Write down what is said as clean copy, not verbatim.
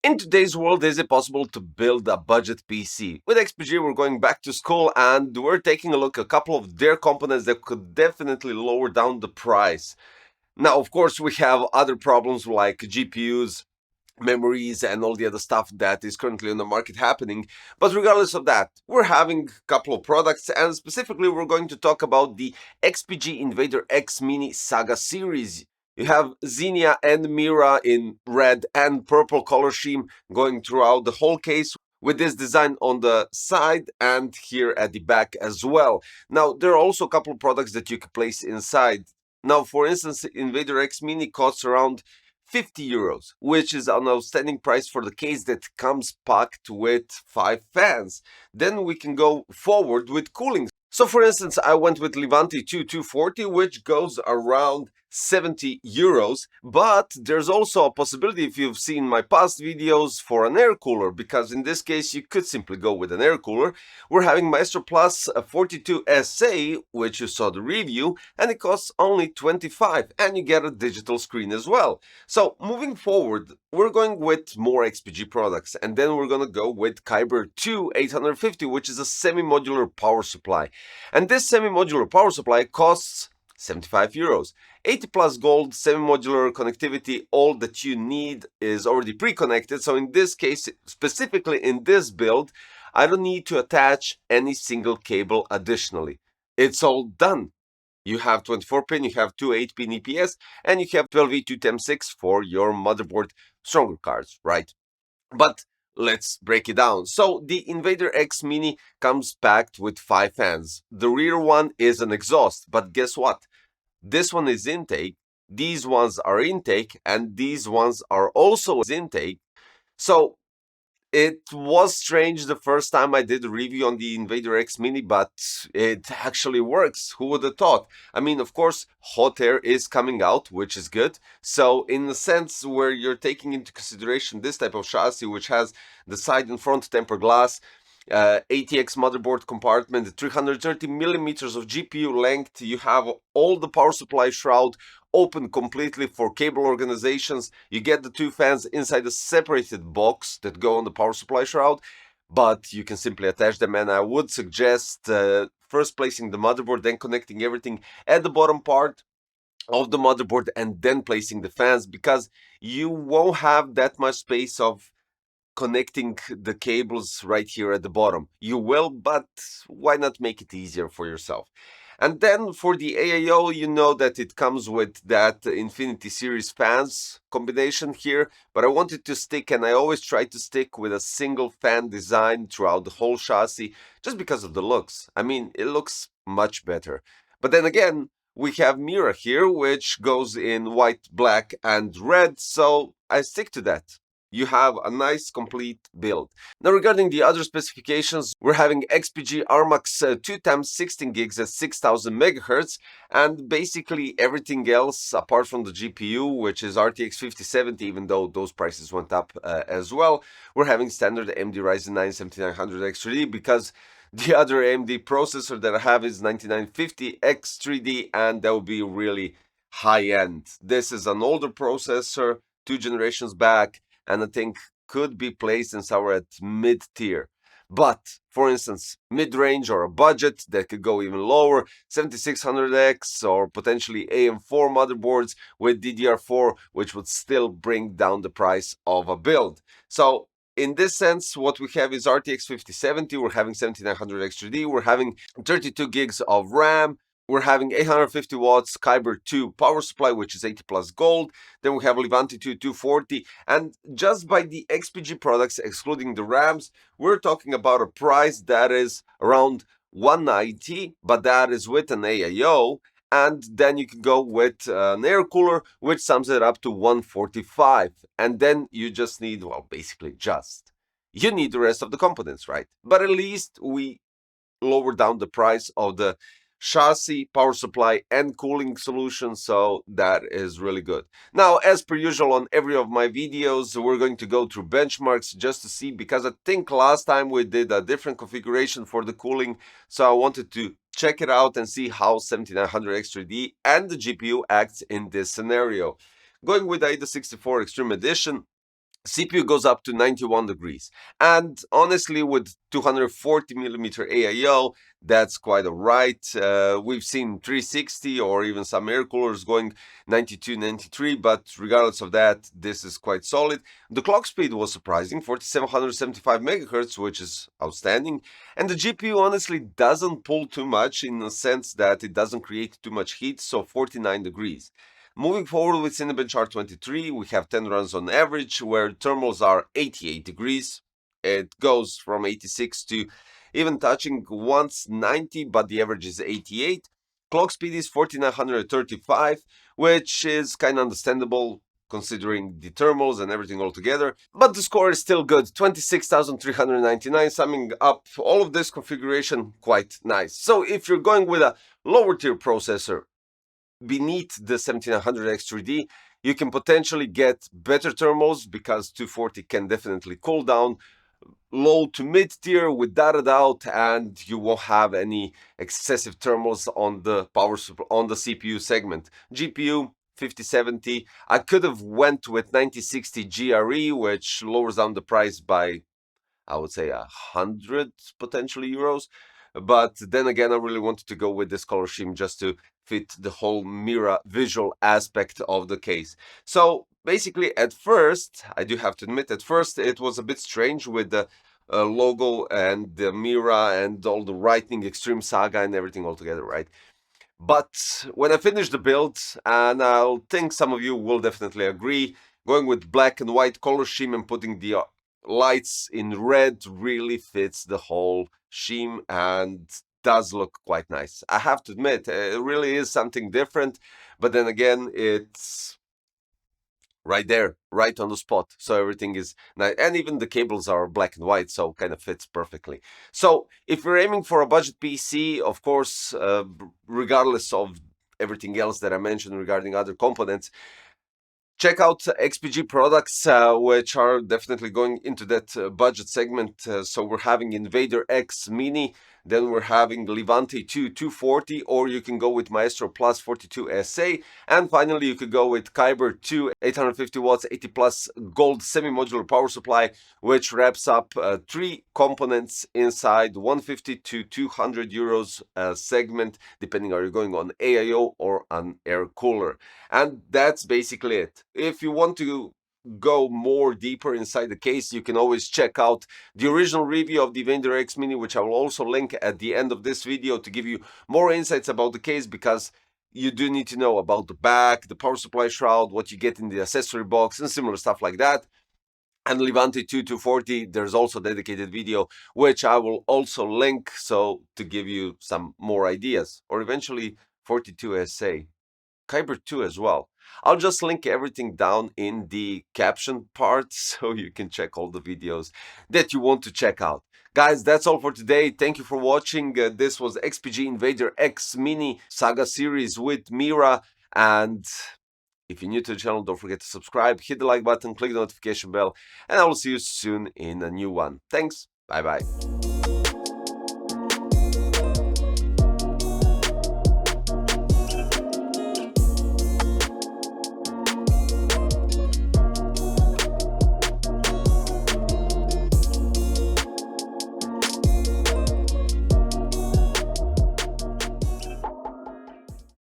In today's world, is it possible to build a budget PC? With XPG, we're going back to school and we're taking a look at a couple of their components that could definitely lower down the price. Now, of course, we have other problems like GPUs, memories, and all the other stuff that is currently on the market happening. But regardless of that, we're having a couple of products, and specifically, we're going to talk about the XPG INVADER X MINI Saga series. You have Xenia and Mira in red and purple color scheme going throughout the whole case, with this design on the side and here at the back as well. Now, there are also a couple of products that you can place inside. Now, for instance, Invader X Mini costs around 50 euros, which is an outstanding price for the case that comes packed with 5 fans. Then we can go forward with cooling. So for instance, I went with Levante 240, which goes around 70 euros, but there's also a possibility, if you've seen my past videos, for an air cooler, because in this case you could simply go with an air cooler. We're having Maestro Plus 42 SA, which you saw the review, and it costs only 25, and you get a digital screen as well. So moving forward, we're going with more XPG products, and then we're gonna go with Kyber 2 850, which is a semi-modular power supply. And this semi-modular power supply costs 75 euros. 80 plus gold, semi-modular connectivity, all that you need is already pre-connected. So in this case, specifically in this build, I don't need to attach any single cable additionally. It's all done. You have 24 pin, you have two 8-pin EPS, and you have 12E2TEM6 for your motherboard stronger cards, right? But let's break it down. So the Invader X Mini comes packed with 5 fans. The rear one is an exhaust, but guess what? This one is intake, these ones are intake, and these ones are also intake. So it was strange the first time I did a review on the Invader X Mini, but it actually works. Who would have thought? I mean, of course, hot air is coming out, which is good. So in the sense where you're taking into consideration this type of chassis, which has the side and front tempered glass, ATX motherboard compartment, 330 millimeters of GPU length, you have all the power supply shroud open completely for cable organizations. You get the 2 fans inside a separated box that go on the power supply shroud, but you can simply attach them, and I would suggest first placing the motherboard, then connecting everything at the bottom part of the motherboard, and then placing the fans, because you won't have that much space of connecting the cables right here at the bottom. You will, but why not make it easier for yourself? And then for the AIO, you know that it comes with that Infinity Series fans combination here, but I wanted to stick, and I always try to stick with a single fan design throughout the whole chassis, just because of the looks. I mean, it looks much better. But then again, we have Mira here, which goes in white, black, and red, so I stick to that. You have a nice complete build. Now regarding the other specifications, we're having XPG RMAX 2 times 16 gigs at 6000 megahertz, and basically everything else apart from the GPU, which is RTX 5070, even though those prices went up as well. We're having standard AMD Ryzen 9 7900X3D, because the other AMD processor that I have is 9950X3D, and that will be really high end. This is an older processor, 2 generations back, and I think could be placed in somewhere at mid-tier. But, for instance, mid-range or a budget that could go even lower, 7600X or potentially AM4 motherboards with DDR4, which would still bring down the price of a build. So, in this sense, what we have is RTX 5070, we're having 7900X3D, we're having 32 gigs of RAM, we're having 850 watts Kyber 2 power supply, which is 80 plus gold. Then we have Levante 2 240. And just by the XPG products, excluding the RAMs, we're talking about a price that is around 190, but that is with an AIO. And then you can go with an air cooler, which sums it up to 145. And then you just need, well, basically just, you need the rest of the components, right? But at least we lower down the price of the chassis, power supply, and cooling solution, so that is really good. Now, as per usual on every of my videos, we're going to go through benchmarks just to see, because I think last time we did a different configuration for the cooling, so I wanted to check it out and see how 7900X3D and the GPU acts in this scenario. Going with AIDA 64 Extreme Edition, CPU goes up to 91 degrees. And honestly, with 240 millimeter AIO, that's quite alright. We've seen 360 or even some air coolers going 92, 93, but regardless of that, this is quite solid. The clock speed was surprising, 4775 megahertz, which is outstanding. And the GPU honestly doesn't pull too much in the sense that it doesn't create too much heat, so 49 degrees. Moving forward with Cinebench R23, we have 10 runs on average, where thermals are 88 degrees. It goes from 86 to even touching once 90, but the average is 88. Clock speed is 4935, which is kind of understandable considering the thermals and everything all together. But the score is still good, 26,399, summing up all of this configuration quite nice. So if you're going with a lower tier processor, beneath the 17900X3D, you can potentially get better thermals because 240 can definitely cool down. Low to mid tier without a doubt, and you won't have any excessive thermals on the power on the CPU segment. GPU 5070. I could have went with 9060 GRE, which lowers down the price by, I would say, 100 potentially euros. But then again, I really wanted to go with this color scheme just to fit the whole Mira visual aspect of the case. So basically, at first, I do have to admit, at first it was a bit strange with the logo and the Mira and all the writing, Extreme Saga and everything all together, right? But when I finish the build, and I think some of you will definitely agree, going with black and white color scheme and putting the lights in red really fits the whole scheme and does look quite nice. I have to admit, it really is something different, but then again, it's right there, right on the spot. So everything is nice. And even the cables are black and white, so kind of fits perfectly. So if you're aiming for a budget PC, of course, regardless of everything else that I mentioned regarding other components, check out XPG products, which are definitely going into that budget segment. So we're having Invader X Mini, then we're having Levante 2 240, or you can go with Maestro Plus 42 SA, and finally you could go with Kyber 2 850 watts 80 plus gold semi-modular power supply, which wraps up 3 components inside 150 to 200 euros segment, depending are you going on AIO or an air cooler. And that's basically it. If you want to go more deeper inside the case, you can always check out the original review of the Invader X Mini, which I will also link at the end of this video to give you more insights about the case, because you do need to know about the back, the power supply shroud, what you get in the accessory box, and similar stuff like that. And Levante 2 240, there's also a dedicated video, which I will also link, so to give you some more ideas, or eventually 42 SA. Kyber 2 as well. I'll just link everything down in the caption part so you can check all the videos that you want to check out. Guys, that's all for today. Thank you for watching. This was XPG Invader X Mini Saga series with Mira. And if you're new to the channel, don't forget to subscribe, hit the like button, click the notification bell, and I will see you soon in a new one. Thanks. Bye bye.